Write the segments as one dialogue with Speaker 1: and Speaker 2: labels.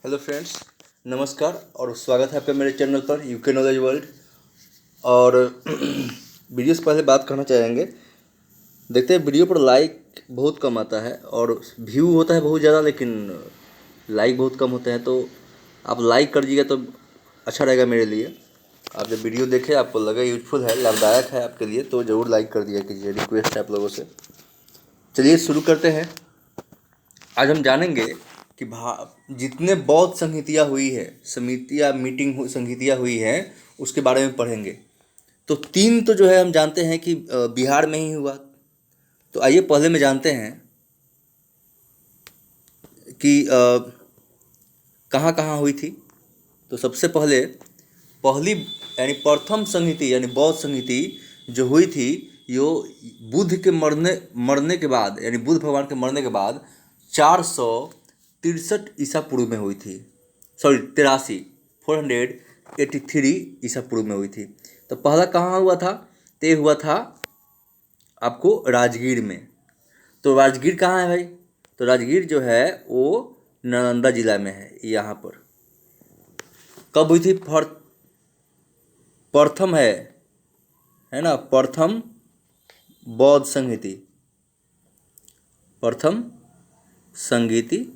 Speaker 1: Hello friends, नमस्कार और स्वागत है आपका मेरे चैनल पर यूके नॉलेज वर्ल्ड। और वीडियो से पहले बात करना चाहेंगे। देखते हैं वीडियो पर लाइक बहुत कम आता है और व्यू होता है बहुत ज़्यादा, लेकिन लाइक बहुत कम होते हैं। तो आप लाइक कर दीजिएगा तो अच्छा रहेगा मेरे लिए। आप जब वीडियो देखें आपको लगे यूजफुल है, लाभदायक है आपके लिए, तो ज़रूर लाइक कर दिया कीजिए, रिक्वेस्ट है आप लोगों से। चलिए शुरू करते हैं। आज हम जानेंगे कि जितने बौद्ध संहितियाँ हुई है, समितियाँ संहितियाँ हुई हैं, उसके बारे में पढ़ेंगे। तो तीन तो जो है हम जानते हैं कि बिहार में ही हुआ। तो आइए पहले में जानते हैं कि कहाँ कहाँ हुई थी। तो सबसे पहले पहली यानी प्रथम संहिति यानी बौद्ध संहिति जो हुई थी, यो बुद्ध के मरने के बाद, यानी बुद्ध भगवान के मरने के बाद 463 ईसा पूर्व में हुई थी। सॉरी 83, 483 ईसा पूर्व में हुई थी। तो पहला कहाँ हुआ था? ते हुआ था आपको राजगीर में। तो राजगीर कहाँ है भाई? तो राजगीर जो है वो नालंदा जिला में है, यहाँ पर। कब हुई थी? प्रथम है ना, प्रथम बौद्ध संहिति, प्रथम संगीति,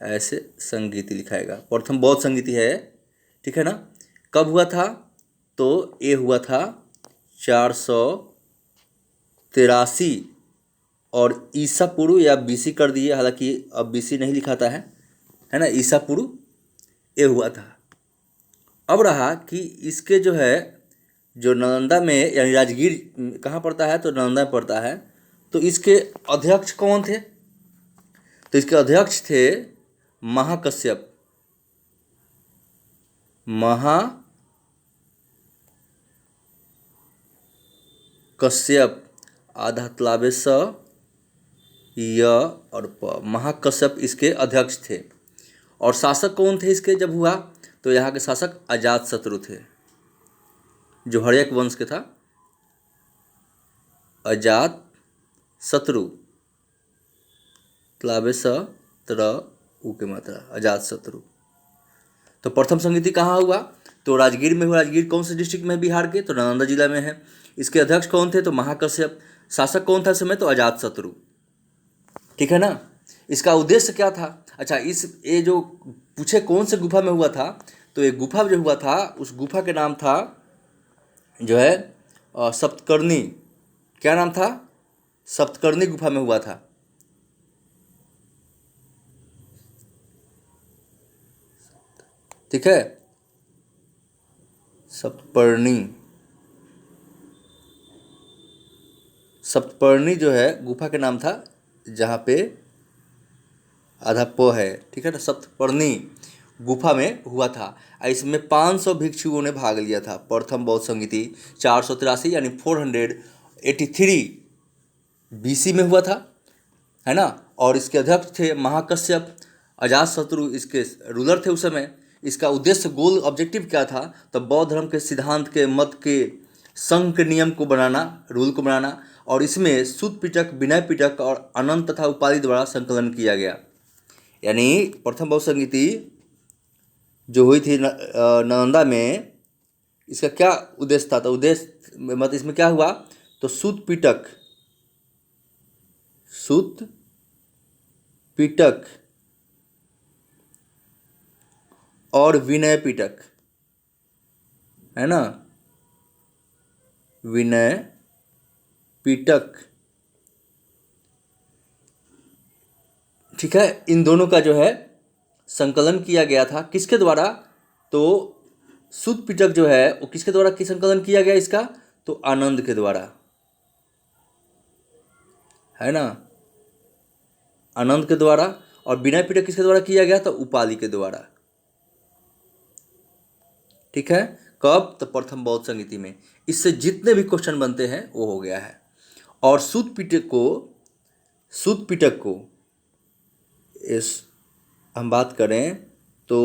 Speaker 1: ऐसे संगीति लिखाएगा, प्रथम बौद्ध संगीति है, ठीक है ना। कब हुआ था? तो ये हुआ था 483 और ईसा पूर्व, या बीसी कर दिए, हालांकि अब बीसी नहीं लिखाता है ना, ईसा पूर्व ये हुआ था। अब रहा कि इसके जो है, जो नालंदा में यानी राजगीर कहाँ पड़ता है? तो नालंदा में पड़ता है। तो इसके अध्यक्ष कौन थे? तो इसके अध्यक्ष थे महाकश्यप। महाकश्यप, आधा तलाबे स य और प, महाकश्यप इसके अध्यक्ष थे। और शासक कौन थे इसके जब हुआ? तो यहाँ के शासक अजातशत्रु थे, जो हर्यक वंश के था। अजातशत्रु, तलाबे स त्र उ के मात्रा, अजातशत्रु। तो प्रथम संगीति कहाँ हुआ? तो राजगीर में हुआ। राजगीर कौन से डिस्ट्रिक्ट में है बिहार के? तो नालंदा जिला में है। इसके अध्यक्ष कौन थे? तो महाकश्यप। शासक कौन था इस समय? तो अजातशत्रु, ठीक है ना। इसका उद्देश्य क्या था? अच्छा, ये जो पूछे कौन से गुफा में हुआ था, तो ये गुफा जो हुआ था, उस गुफा के नाम था जो है सप्तकर्णी। क्या नाम था? सप्तकर्णी गुफा में हुआ था। ठीक है, सप्तपर्णी। सप्तपर्णी जो है गुफा के नाम था, जहाँ पे आधा प है, ठीक है ना। सप्तपर्णी गुफा में हुआ था। इसमें 500 भिक्षुओं ने भाग लिया था। प्रथम बौद्ध संगीति 483 यानी 483 बीसी में हुआ था, है ना। और इसके अध्यक्ष थे महाकश्यप। अजातशत्रु इसके रूलर थे उस समय। इसका उद्देश्य, गोल ऑब्जेक्टिव क्या था? तो बौद्ध धर्म के सिद्धांत के मत के संघ के नियम को बनाना, रूल को बनाना। और इसमें सुत पिटक, विनय पिटक और अनंत तथा उपाधि द्वारा संकलन किया गया। यानी प्रथम बौद्ध संगीति जो हुई थी नालंदा में, इसका क्या उद्देश्य था? तो उद्देश्य मतलब इसमें क्या हुआ? तो सुत पिटक, सुत पिटक और विनय पिटक, है ना, विनय पिटक, ठीक है। इन दोनों का जो है संकलन किया गया था। किसके द्वारा? तो सुत पिटक जो है वो किसके द्वारा की संकलन किया गया इसका? तो आनंद के द्वारा, है ना, आनंद के द्वारा। और विनय पिटक किसके द्वारा किया गया? तो उपालि के द्वारा, ठीक है। कब? तो प्रथम बौद्ध संगीति में। इससे जितने भी क्वेश्चन बनते हैं वो हो गया है। और सुत पिटक को इस हम बात करें तो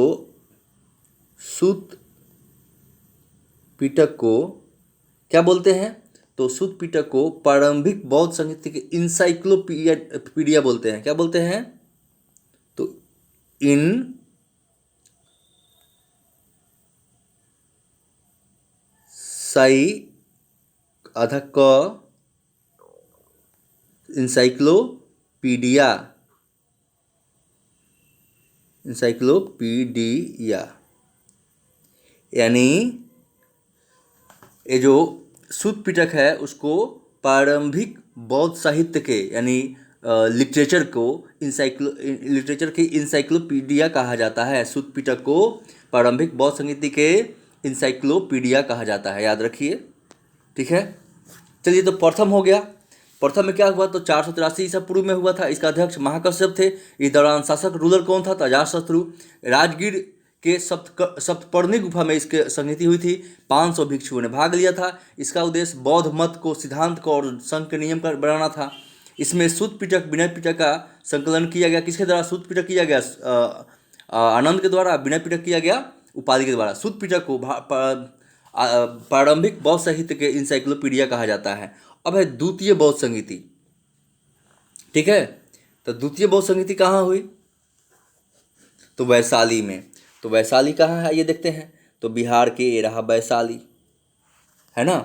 Speaker 1: सुत पिटक को क्या बोलते हैं? तो सुत पिटक को प्रारंभिक बौद्ध संगीत के इंसाइक्लोपीडिया बोलते हैं। क्या बोलते हैं? तो इन साई आधा क इंसाइक्लोपीडिया इंसाइक्लोपीडिया यानी ये जो सुत पिटक है उसको प्रारंभिक बौद्ध साहित्य के यानी लिटरेचर की इंसाइक्लोपीडिया कहा जाता है। सुत पिटक को प्रारंभिक बौद्ध संगीति के इंसाइक्लोपीडिया कहा जाता है, याद रखिए। ठीक है, चलिए तो प्रथम हो गया। प्रथम में क्या हुआ, तो 483 ईसा पूर्व में हुआ था। इसका अध्यक्ष महाकश्यप थे। इस दौरान शासक रूलर कौन था, तो अजातशत्रु। राजगीर के सप्तपर्णी गुफा में इसके संगीति हुई थी। 500 भिक्षुओं ने भाग लिया था। इसका उद्देश्य बौद्ध मत को, सिद्धांत को और संघ के नियम का बनाना था। इसमें सुत पिटक, विनय पिटक का संकलन किया गया। किसके द्वारा सुत पिटक किया गया, आनंद के द्वारा। विनय पिटक किया गया उपाधि के द्वारा। सुत पिटक को प्रारंभिक बौद्ध साहित्य के इंसाइक्लोपीडिया कहा जाता है। अब है द्वितीय बौद्ध संगीति। ठीक है, तो द्वितीय बौद्ध संगीति कहाँ हुई, तो वैशाली में। तो वैशाली कहाँ है ये देखते हैं, तो बिहार के ये रहा वैशाली, है ना।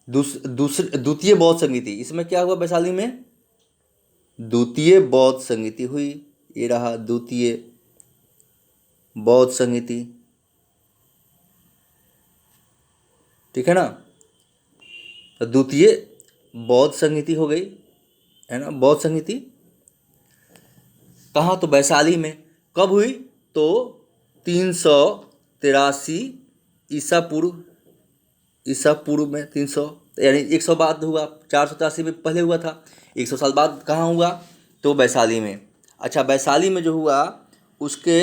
Speaker 1: द्वितीय बौद्ध संगीति, इसमें क्या हुआ, वैशाली में द्वितीय बौद्ध संगीति हुई। ये रहा द्वितीय बौद्ध संगीति। ठीक है ना, तो द्वितीय बौद्ध संगीति हो गई, है ना। बौद्ध संगीति कहाँ, तो वैशाली में। कब हुई, तो 383 ईसा पूर्व में। 300 यानी 100 बाद हुआ। 483 में पहले हुआ था, 100 साल बाद कहाँ हुआ, तो वैशाली में। अच्छा, वैशाली में जो हुआ उसके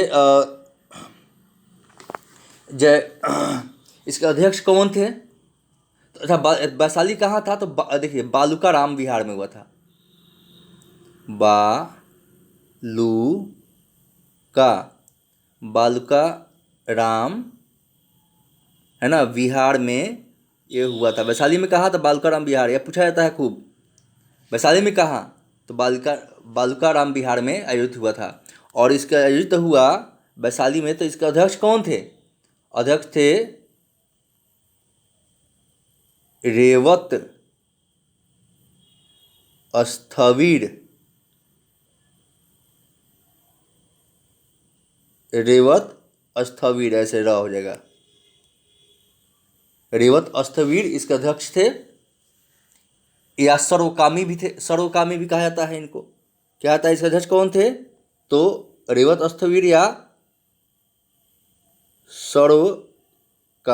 Speaker 1: इसके अध्यक्ष कौन थे, तो अच्छा वैशाली कहाँ था, तो देखिए बालूका राम विहार में हुआ था। बालूका राम, है ना, विहार में ये हुआ था। वैशाली में कहाँ था, बालूका राम विहार, यह पूछा जाता है खूब। वैशाली में कहाँ, तो बालूका राम विहार में आयोजित हुआ था। और इसका आयोजित हुआ वैशाली में। तो इसके अध्यक्ष कौन थे, अध्यक्ष थे रेवत स्थविर। रेवत स्थविर, ऐसे र हो जाएगा, रेवत स्थविर इसके अध्यक्ष थे। या सर्वकामी भी थे, सर्वकामी भी कहा जाता है इनको। क्या आता है, इसके अध्यक्ष कौन थे, तो रेवत स्थविर या सर्वकामी,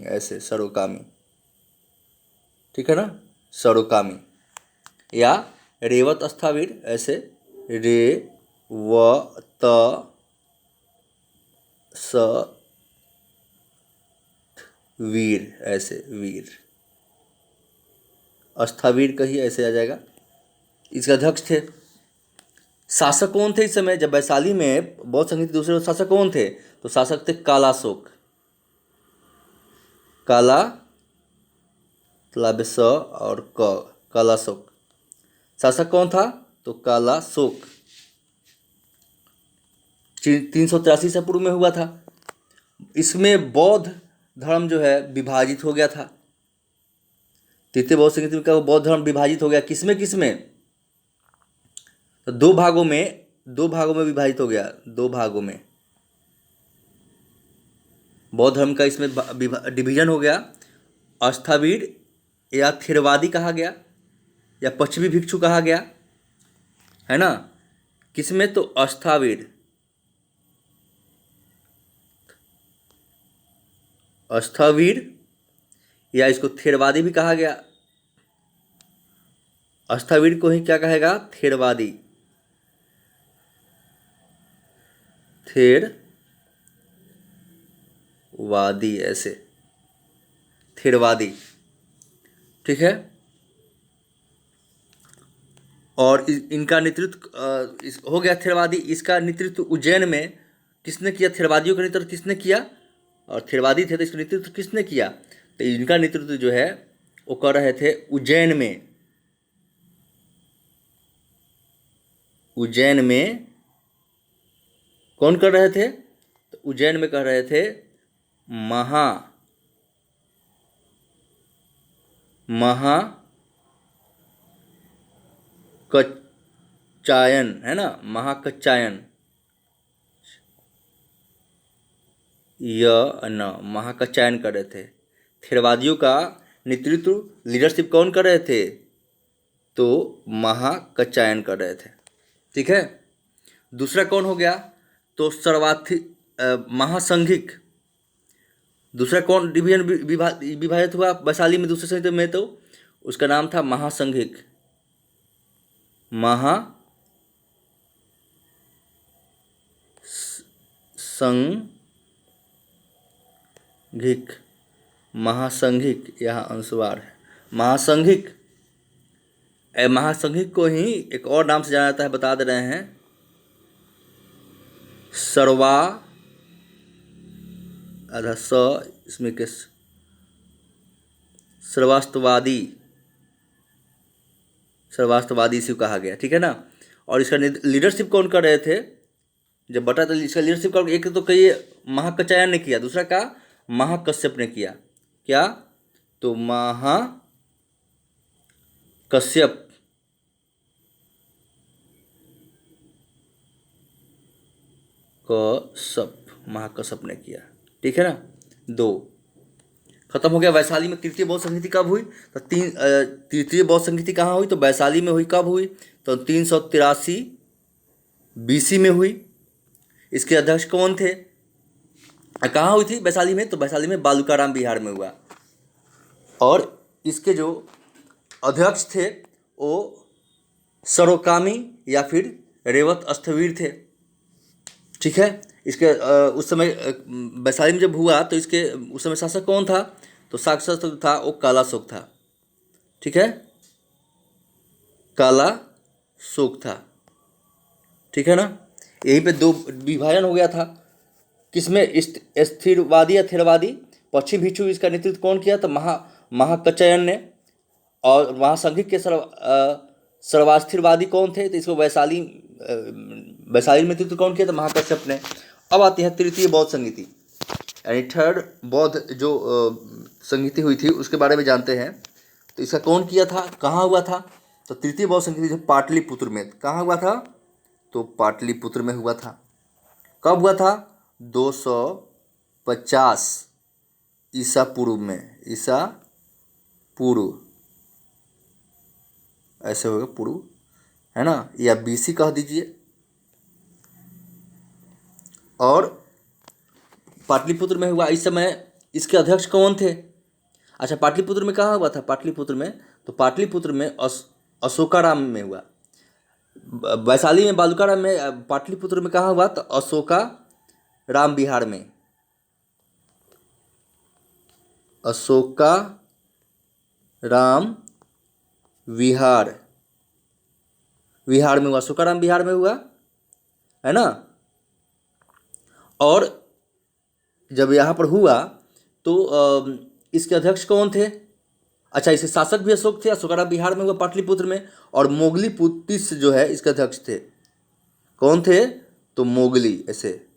Speaker 1: ऐसे सर्वकामी। ठीक है ना, सर्वकामी या रेवत स्थविर, ऐसे रेवत वीर, ऐसे वीर, स्थविर कही, ऐसे आ जाएगा। इसके अध्यक्ष थे। शासक कौन थे इस समय, जब वैशाली में बौद्ध संगीत दूसरे शासक कौन थे, तो शासक थे कालाशोक। काला स और कालाशोक। शासक कौन था, तो कालाशोक। 383 से पूर्व में हुआ था। इसमें बौद्ध धर्म जो है विभाजित हो गया था। तृतीय बौद्ध संगीत में क्या, बौद्ध धर्म विभाजित हो गया। किसमें तो दो भागों में विभाजित हो गया। 2 भागों में बौद्ध धर्म का इसमें डिवीजन हो गया। अस्थावीर या थेरवादी कहा गया, या पश्चिमी भिक्षु कहा गया, है ना। किसमें, तो अस्थावीर, या इसको थेरवादी भी कहा गया। अस्थावीर को ही क्या कहेगा, थेरवादी, ऐसे थेरवादी। ठीक है, और इनका नेतृत्व हो गया थेरवादी। इसका नेतृत्व उज्जैन में किसने किया, थेरवादियों का नेतृत्व किसने किया, और थेरवादी थे तो इसका नेतृत्व किसने किया, तो इनका नेतृत्व जो है वो कर रहे थे उज्जैन में कौन कर रहे थे? तो उज्जैन में कह रहे थे महाकच्चायन, है ना, महाकच्चायन, महाकच्चायन कर रहे थे। थेरवादियों का नेतृत्व, लीडरशिप कौन कर रहे थे? तो महाकच्चायन कर रहे थे। ठीक है। दूसरा कौन हो गया? तो महासंघिक। दूसरा कौन डिवीजन विभाजित हुआ वैशाली में दूसरे संघ में? तो उसका नाम था महासंघिक। महासंघिक यहाँ अनुस्वार है। महासंघिक को ही एक और नाम से जाना जाता है, बता दे रहे हैं, इसमें के सर्वास्तवादी इसी को कहा गया। ठीक है ना। और इसका लीडरशिप कौन कर रहे थे? जब बटा तो इसका लीडरशिप कौन? एक तो कई महाकच्चायन ने किया, दूसरा का महाकश्यप ने किया। क्या? तो महाकश्यप ने किया। ठीक है ना। 2 खत्म हो गया। वैशाली में तृतीय बौद्ध संगीति कब हुई? तो तृतीय बौद्ध संगीति कहाँ हुई? तो वैशाली में हुई। कब हुई? तो 383 BC में हुई। इसके अध्यक्ष कौन थे? कहाँ हुई थी? वैशाली में। तो वैशाली में बालूकाराम बिहार में हुआ। और इसके जो अध्यक्ष थे वो सरोकामी या फिर रेवत स्थविर थे। ठीक है। इसके उस समय वैशाली में जब हुआ तो इसके उस समय शासक कौन था? तो शासक था वो कालाशोक था। ठीक है, कालाशोक था। ठीक है ना। यहीं पे 2 विभाजन हो गया था। किसमें? स्थिरवादी या थेरवादी। पश्चिम भिक्षु इसका नेतृत्व कौन किया? तो महाकच्चायन ने। और महासंघिक के सर्वास्थिरवादी कौन थे? तो इसको वैशाली में नेतृत्व कौन किया? तो महाकश्यप ने। अब आती है तृतीय बौद्ध संगीति, यानी थर्ड बौद्ध जो संगीति हुई थी उसके बारे में जानते हैं। तो इसका कौन किया था? कहाँ हुआ था? तो तृतीय बौद्ध संगीति जो पाटलिपुत्र में। कहाँ हुआ था? तो पाटलिपुत्र में हुआ था। कब हुआ था? 250 ईसा पूर्व में। ईसा पूर्व ऐसे होगा, पूर्व, है ना, या BC कह दीजिए। और पाटलिपुत्र में हुआ। इस समय इसके अध्यक्ष कौन थे? अच्छा, पाटलिपुत्र में कहाँ हुआ था? पाटलिपुत्र में, तो पाटलिपुत्र में अशोकाराम में हुआ। वैशाली में बालूकाराम में। पाटलिपुत्र में कहाँ हुआ? तो अशोकाराम बिहार में। अशोकाराम विहार में हुआ। अशोकाराम बिहार में हुआ, है ना। और जब यहाँ पर हुआ तो इसके अध्यक्ष कौन थे? अच्छा, इसके शासक भी अशोक थे। अशोकाराम बिहार में हुआ, पाटलिपुत्र में। और मोगली पुत्तिस जो है इसके अध्यक्ष थे। कौन थे? तो मोगली। ऐसे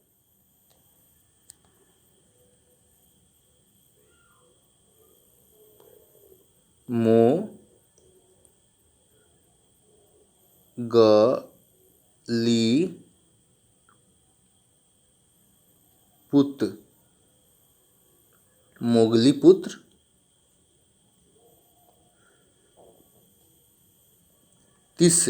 Speaker 1: मोगलीपुत्र तिस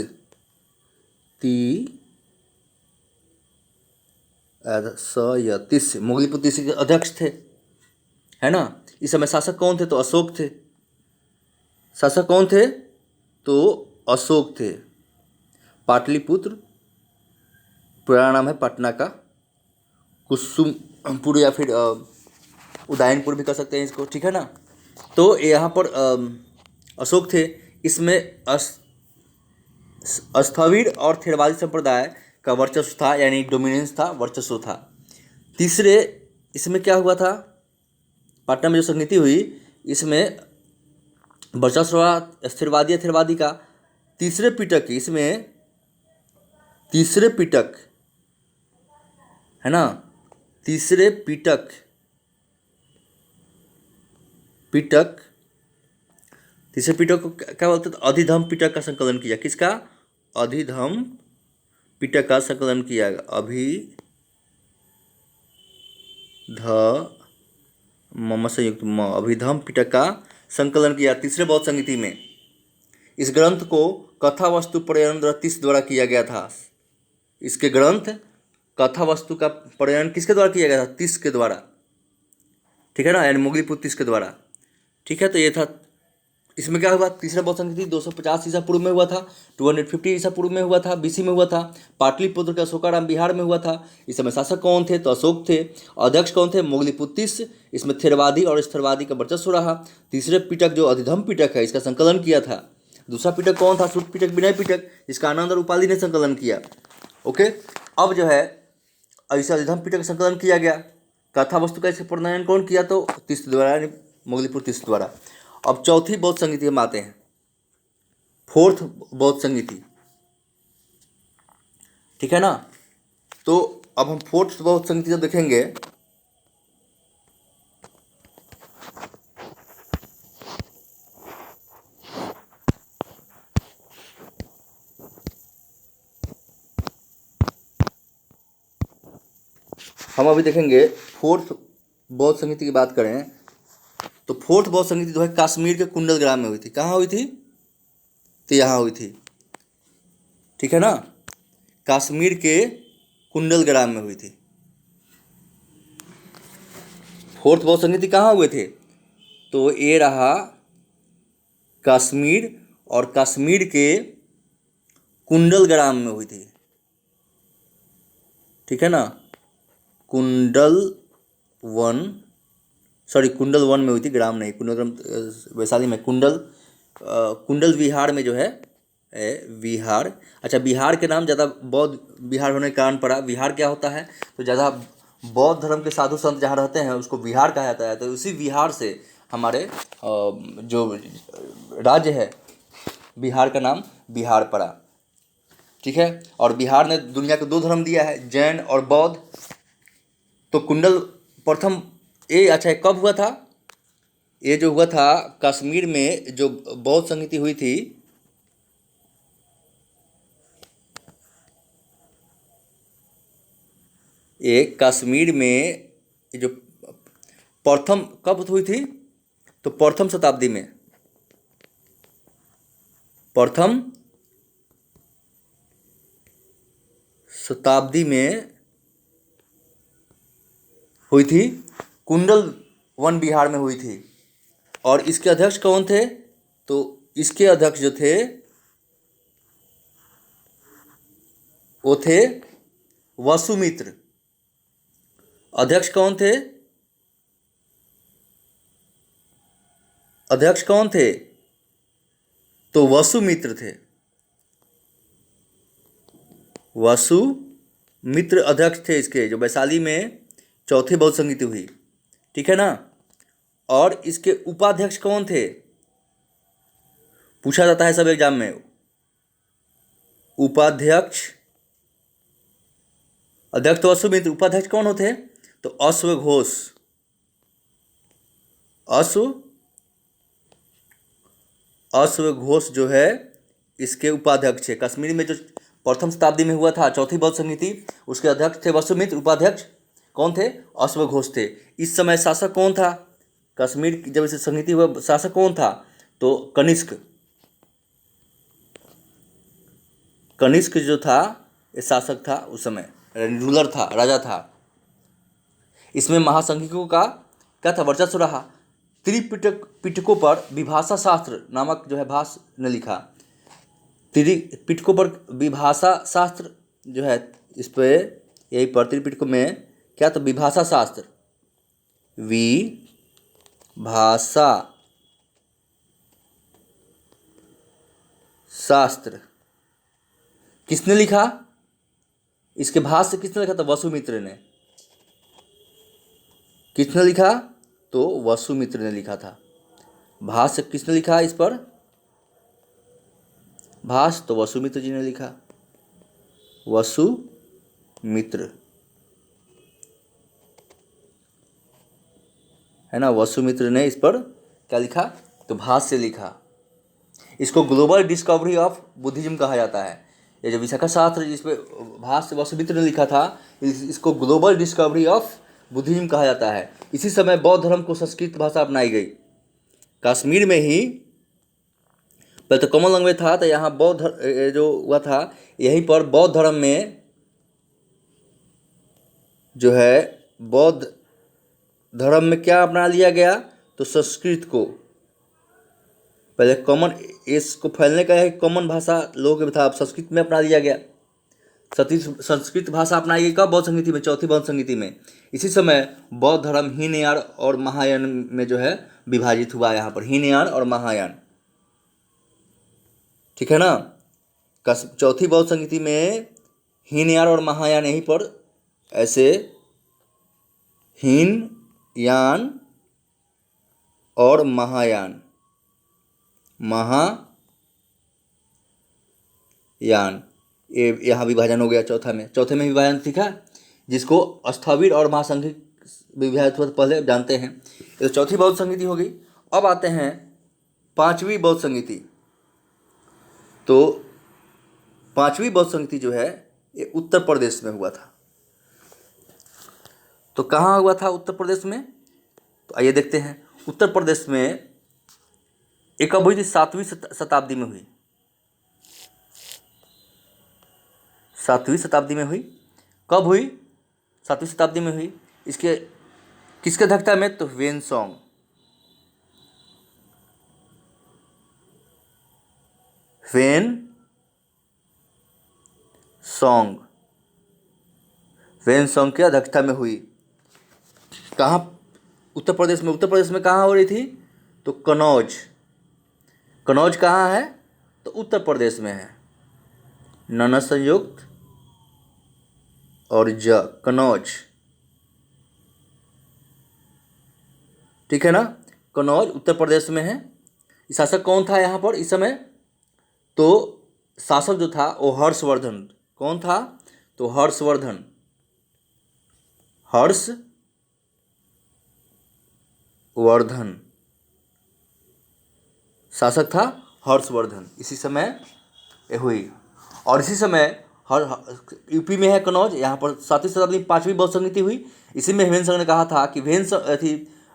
Speaker 1: मोगलीपुत्र तिस के अध्यक्ष थे, है ना। इस समय शासक कौन थे? तो अशोक थे। शासक कौन थे? तो अशोक थे। पाटलिपुत्र पुराना नाम है पटना का। कुसुमपुर या फिर उदयनपुर भी कर सकते हैं इसको। ठीक है ना। तो यहाँ पर अशोक थे। इसमें स्थविर और थेरवादी संप्रदाय का वर्चस्व था, यानी डोमिनेंस था, वर्चस्व था। तीसरे इसमें क्या हुआ था? पटना में जो संगीति हुई इसमें वर्चस्व स्थिरवादी या थेरवादी का। तीसरे पिटक है ना। तीसरे पिटक पिटक तीसरे पिटक को क्या बोलते हैं, तो अधिधम पिटक का संकलन किया। किसका? अधिधम पिटक का संकलन किया। मम संयुक्त म, अभिधम पिटक का संकलन किया तीसरे बौद्ध संहिता में। इस ग्रंथ को कथा वस्तु प्रयन तीस द्वारा किया गया था। इसके ग्रंथ कथा वस्तु का प्रयन किसके द्वारा किया गया था? तीस के द्वारा, ठीक है ना, यानी मोगलीपुत्र तीस के द्वारा। ठीक है, तो ये था। इसमें क्या हुआ? तीसरा बौद्ध संहिता 250 ईसा पूर्व में हुआ था, 250 ईसा पूर्व में हुआ था, बीसी में हुआ था। पाटलिपुत्र का अशोकाराम बिहार में हुआ था। इस समय शासक कौन थे? तो अशोक थे। अध्यक्ष कौन थे? मोगलीपुत्र तीस। इसमें थेरवादी और स्थरवादी का वर्चस्व रहा। तीसरे पिटक जो अधिधम पिटक है, इसका संकलन किया था। दूसरा पिटक कौन था? सूत पिटक, विनय पिटक, जिसका आनंद और उपालि ने संकलन किया। ओके, अब जो है ऐसे अधिधम पिटक का संकलन किया गया। कथा वस्तु का इसका प्रणयन कौन किया? तो तीस द्वारा, यानी मोगलीपुत्र तीस द्वारा। अब चौथी बौद्ध संहिता में आते हैं, फोर्थ बौद्ध संहिता, ठीक है ना। तो अब हम फोर्थ बौद्ध संहिता जब देखेंगे, हम अभी देखेंगे फोर्थ बौद्ध संहिता की बात करें तो फोर्थ बौद्ध संहिता जो है कश्मीर के कुंडल ग्राम में हुई थी। कहाँ हुई थी? तो यहाँ हुई थी, ठीक है ना, कश्मीर के कुंडल ग्राम में हुई थी। फोर्थ बौद्ध संहिता कहाँ हुए थे? तो ये रहा कश्मीर, और कश्मीर के कुंडल ग्राम में हुई थी, ठीक है ना। कुंडल वन में हुई थी, ग्राम नहीं, कुंडल वैशाली में। कुंडल विहार में जो है विहार। अच्छा, बिहार के नाम ज़्यादा बौद्ध बिहार होने के कारण पड़ा। विहार क्या होता है? तो ज़्यादा बौद्ध धर्म के साधु संत जहाँ रहते हैं उसको विहार कहा जाता है। तो उसी विहार से हमारे जो राज्य है बिहार का नाम बिहार पड़ा, ठीक है। और बिहार ने दुनिया को दो धर्म दिया है, जैन और बौद्ध। तो कुंडल प्रथम ये, अच्छा, कब हुआ था? ये जो हुआ था कश्मीर में, जो बौद्ध संहिता हुई थी, ये कश्मीर में जो प्रथम कब हुई थी? तो प्रथम शताब्दी में, प्रथम शताब्दी में हुई थी। कुंडल वन बिहार में हुई थी। और इसके अध्यक्ष कौन थे? तो इसके अध्यक्ष जो थे वो थे वसुमित्र। अध्यक्ष कौन थे? अध्यक्ष कौन थे? तो वसुमित्र थे। वसुमित्र अध्यक्ष थे इसके, जो वैशाली में चौथी बौद्ध संहिता हुई, ठीक है ना। और इसके उपाध्यक्ष कौन थे? पूछा जाता है सब एग्जाम में। उपाध्यक्ष, अध्यक्ष तो वसुमित्र, उपाध्यक्ष कौन होते? तो अश्वघोष। अश्वघोष जो है इसके उपाध्यक्ष है। कश्मीर में जो प्रथम शताब्दी में हुआ था चौथी बौद्ध संहिता, उसके अध्यक्ष थे वसुमित्र, उपाध्यक्ष कौन थे? अश्वघोष थे। इस समय शासक कौन था? कश्मीर जब इसे संहिता हुआ, शासक कौन था? तो कनिष्क। कनिष्क जो था ये शासक था उस समय, रूलर था, राजा था। इसमें महासंघिकों का क्या था? वर्चस्व रहा। पिटकों पर विभाषा शास्त्र नामक जो है भास ने लिखा। पिटकों पर विभाषा शास्त्र जो है, इस पे यही पर त्रिपिटकों में क्या? तो विभाषा शास्त्र, विभाषा शास्त्र किसने लिखा? इसके भाष्य किसने लिखा? तो वसुमित्र ने। किसने लिखा? तो वसुमित्र ने लिखा था। भाष्य किसने लिखा इस पर? भाष्य तो वसुमित्र जी ने लिखा। वसुमित्र, है ना। वसुमित्र ने इस पर क्या लिखा, तो भाष्य लिखा। इसको ग्लोबल डिस्कवरी ऑफ बुद्धिज्म कहा जाता है। ये जो विशाखा शास्त्र जिस पे भाष्य वसुमित्र ने लिखा था, इसको ग्लोबल डिस्कवरी ऑफ बुद्धिज्म कहा जाता है। इसी समय बौद्ध धर्म को संस्कृत भाषा अपनाई गई। कश्मीर में ही पहले तो कॉमन लैंग्वेज था, तो यहाँ बौद्ध जो हुआ था, यहीं पर बौद्ध धर्म में जो है बौद्ध धर्म में क्या अपना लिया गया, तो संस्कृत को पहले कॉमन, इसको फैलने का है कॉमन भाषा लोगों के था, अब संस्कृत में अपना लिया गया। संस्कृत भाषा अपनाई गई कब, बौद्ध संगीति में, चौथी बौद्ध संगीति में। इसी समय बौद्ध धर्म हीनयान और महायान में जो है विभाजित हुआ। यहाँ पर हीनयान और महायान, ठीक है ना। चौथी बौद्ध संगीति में हीनयान और महायान, यहीं पर ऐसे हीनयान और महायान, महायान, ये यहाँ विभाजन हो गया चौथे में विभाजन दिखा, जिसको स्थविर और महासंघिक विभाजन पहले जानते हैं। ये तो चौथी बौद्ध संगीति हो गई। अब आते हैं पांचवी बौद्ध संगीति। तो पांचवी बौद्ध संगीति जो है ये उत्तर प्रदेश में हुआ था। तो कहाँ हुआ था उत्तर प्रदेश में, तो आइए देखते हैं। उत्तर प्रदेश में एक कब हुई थी, 7वीं शताब्दी में हुई। 7वीं शताब्दी में हुई। कब हुई, 7वीं शताब्दी में हुई। इसके किसके अध्यक्षता में, तो वेनसोंग। वेनसोंग के अध्यक्षता में हुई। कहाँ, उत्तर प्रदेश में। उत्तर प्रदेश में कहाँ हो रही थी, तो कनौज। कनौज कहाँ है, तो उत्तर प्रदेश में है। न संयुक्त और ज, कनौज, ठीक है ना। कनौज उत्तर प्रदेश में है। शासक कौन था यहाँ पर इस समय, तो शासक जो था वो हर्षवर्धन। कौन था, तो हर्षवर्धन शासक था हर्षवर्धन। इसी समय ये हुई। और इसी समय यूपी में है कनौज। यहाँ पर 7वीं शताब्दी में 5वीं बौद्ध संगीति हुई। इसी में वेनसोंग ने कहा था कि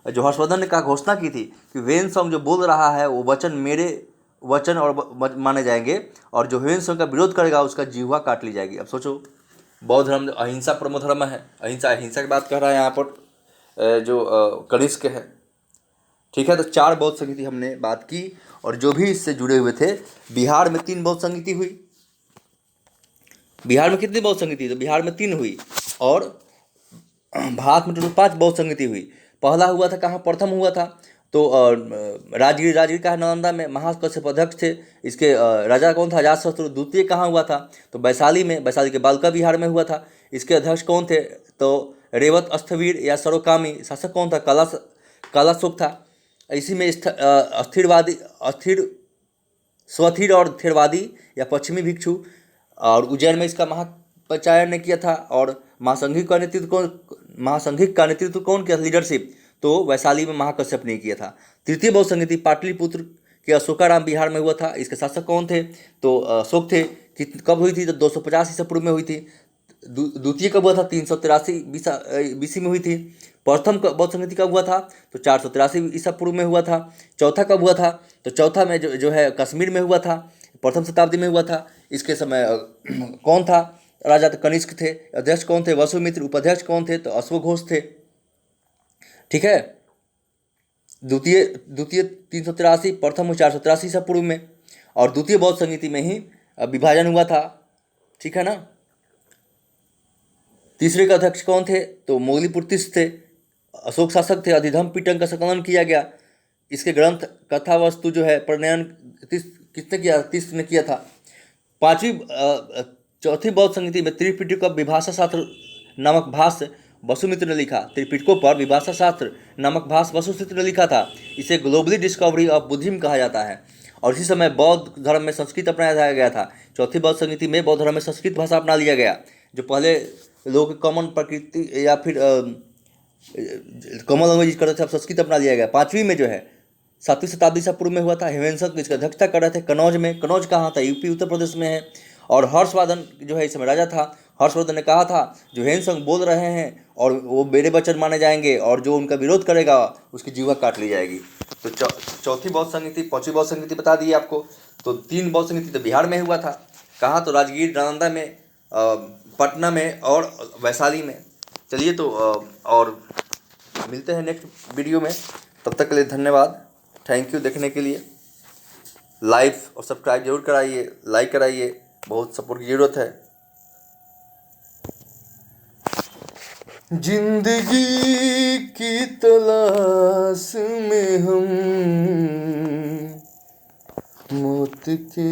Speaker 1: जो हर्षवर्धन ने कहा, घोषणा की थी कि वेनसोंग जो बोल रहा है वो वचन मेरे वचन और माने जाएंगे, और जो वेनसोंग का विरोध करेगा उसका जिह्वा काट ली जाएगी। अब सोचो, बौद्ध धर्म अहिंसा प्रमुख धर्म है। अहिंसा की बात कर रहा है यहाँ पर जो कनिष्क है, ठीक है। तो 4 बौद्ध संगीति हमने बात की, और जो भी इससे जुड़े हुए थे। बिहार में 3 बौद्ध संगीति हुई। बिहार में कितनी बौद्ध संगीति, तो बिहार में 3 हुई। और भारत में टोटल 5 बौद्ध संगीति हुई। पहला हुआ था कहाँ, प्रथम हुआ था तो राजगीर का नालंदा में, महाकश्यप अध्यक्ष थे। इसके राजा कौन था, अजातशत्रु। द्वितीय कहाँ हुआ था, तो वैशाली में, वैशाली के बालका बिहार में हुआ था। इसके अध्यक्ष कौन थे, तो रेवत स्थविर या सरोकामी। शासक कौन था, कालाशोक था। इसी में स्वथिर और थेरवादी या पश्चिमी भिक्षु। और उज्जैन में इसका महापचार्य ने किया था। और महासंघिक का नेतृत्व कौन किया, लीडरशिप, तो वैशाली में महाकश्यप ने किया था। तृतीय बौद्ध संगीति पाटलिपुत्र के अशोकाराम बिहार में हुआ था। इसके शासक कौन थे, तो अशोक थे। कब हुई थी, तो 250 ईसा पूर्व में हुई थी। द्वितीय कब हुआ था, 383 बीसी में हुई थी। प्रथम बौद्ध संगीति कब हुआ था, तो 483 ईसा पूर्व में हुआ था। चौथा कब हुआ था, तो चौथा में जो है कश्मीर में हुआ था, प्रथम शताब्दी में हुआ था। इसके समय कौन था, राजा तो कनिष्क थे। अध्यक्ष कौन थे, वसुमित्र। उपाध्यक्ष कौन थे, तो अश्वघोष थे, ठीक है। द्वितीय 383, प्रथम 483 ईसा पूर्व में। और द्वितीय बौद्ध संगीति में ही विभाजन हुआ था, ठीक है ना। तीसरे का अध्यक्ष कौन थे, तो मोगलीपुरतीस थे। अशोक शासक थे। अधिधम पीटन का संकलन किया गया। इसके ग्रंथ कथा वस्तु जो है प्रणयन किसने किया, तीस ने किया था। चौथी बौद्ध संगीति में त्रिपिटक का विभाषा शास्त्र नामक भाष्य वसुमित्र ने लिखा। त्रिपिटकों पर विभाषा शास्त्र नामक भाष्य वसुमित्र ने लिखा था। इसे ग्लोबली डिस्कवरी ऑफ बुद्धिज्म कहा जाता है। और इसी समय बौद्ध धर्म में संस्कृत अपनाया गया था। चौथी बौद्ध संगीति में बौद्ध धर्म में संस्कृत भाषा अपना लिया गया। जो पहले लोग कॉमन प्रकृति या फिर कॉमन लैंग्वेज यूज करते थे, अब संस्कृत अपना लिया गया। 5वीं में जो है 7वीं शताब्दी से पूर्व में हुआ था। हेमंत इसका अध्यक्षता कर रहे थे कनौज में। कनौज कहाँ था? यूपी उत्तर प्रदेश में है। और हर्षवर्धन जो है इस समय राजा था। हर्षवर्धन ने कहा था जो हेमसंग बोल रहे हैं और वो मेरे वचन माने जाएंगे, और जो उनका विरोध करेगा उसकी जीवा काट ली जाएगी। तो चौथी बौद्ध संहिता, 5वीं बौद्ध संहिता बता दी आपको। तो 3 बौद्ध संहिता तो बिहार में हुआ था। कहाँ? तो राजगीर, नालंदा में, पटना में और वैशाली में। चलिए तो और मिलते हैं नेक्स्ट वीडियो में। तब तक के लिए धन्यवाद। थैंक यू देखने के लिए। लाइक और सब्सक्राइब जरूर कराइए, लाइक कराइए, बहुत सपोर्ट की ज़रूरत है। जिंदगी की तलाश में हम मौत के